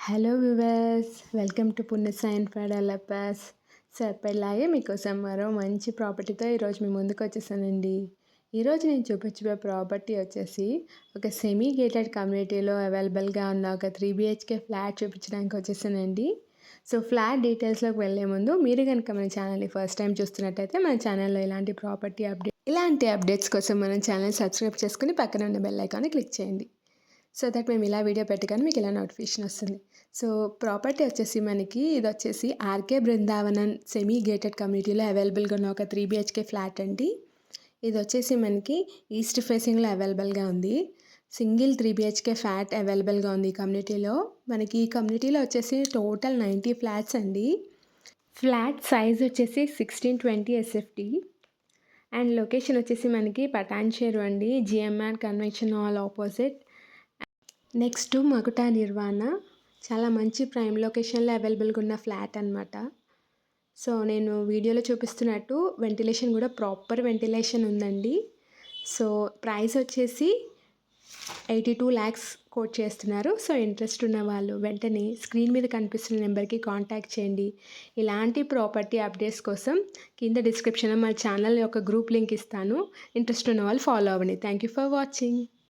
Hello viewers, welcome to పుణ్య sign for developers. So ఎప్పటిలాగే మీకోసం మరో మంచి ప్రాపర్టీతో ఈరోజు మీ ముందుకు వచ్చేసానండి. ఈరోజు నేను చూపించబోయే ప్రాపర్టీ వచ్చేసి ఒక సెమీ గేటెడ్ కమ్యూనిటీలో అవైలబుల్గా ఉన్న ఒక 3 BHK ఫ్లాట్ చూపించడానికి వచ్చేసానండి. సో ఫ్లాట్ డీటెయిల్స్లోకి వెళ్ళే ముందు మీరు కనుక మన ఛానల్ని ఫస్ట్ టైం చూస్తున్నట్టయితే మన ఛానల్లో ఇలాంటి అప్డేట్స్ కోసం మన ఛానల్ సబ్స్క్రైబ్ చేసుకుని పక్కన ఉన్న బెల్ ఐకాన్ని క్లిక్ చేయండి. సో దట్ మేము ఇలా వీడియో పెట్టగానే మీకు ఇలా నోటిఫికేషన్ వస్తుంది. సో ప్రాపర్టీ వచ్చేసి ఇది వచ్చేసి ఆర్కే బృందావనం సెమీ గేటెడ్ కమ్యూనిటీలో అవైలబుల్గా ఉన్న ఒక 3 BHK ఫ్లాట్ అండి. ఇది వచ్చేసి మనకి ఈస్ట్ ఫేసింగ్లో అవైలబుల్గా ఉంది. సింగిల్ 3 BHK ఫ్లాట్ అవైలబుల్గా ఉంది ఈ కమ్యూనిటీలో. మనకి ఈ కమ్యూనిటీలో వచ్చేసి టోటల్ 90 ఫ్లాట్స్ అండి. ఫ్లాట్ సైజ్ వచ్చేసి 1620 SFT అండ్ లొకేషన్ వచ్చేసి మనకి పటాన్ చెరు అండి, GMR convention hall opposite. Next Makuta Nirvana, చాలా మంచి ప్రైమ్ లొకేషన్లో అవైలబుల్గా ఉన్న ఫ్లాట్ అనమాట. సో నేను వీడియోలో చూపిస్తున్నట్టు వెంటిలేషన్ కూడా ప్రాపర్ వెంటిలేషన్ ఉందండి. సో ప్రైస్ వచ్చేసి 82 lakhs కోట్ చేస్తున్నారు. సో ఇంట్రెస్ట్ ఉన్న వాళ్ళు వెంటనే స్క్రీన్ మీద కనిపిస్తున్న నెంబర్కి కాంటాక్ట్ చేయండి. ఇలాంటి ప్రాపర్టీ అప్డేట్స్ కోసం కింద డిస్క్రిప్షన్లో మా ఛానల్ యొక్క గ్రూప్ లింక్ ఇస్తాను. ఇంట్రెస్ట్ ఉన్న వాళ్ళు ఫాలో అవ్వండి. Thank you for watching.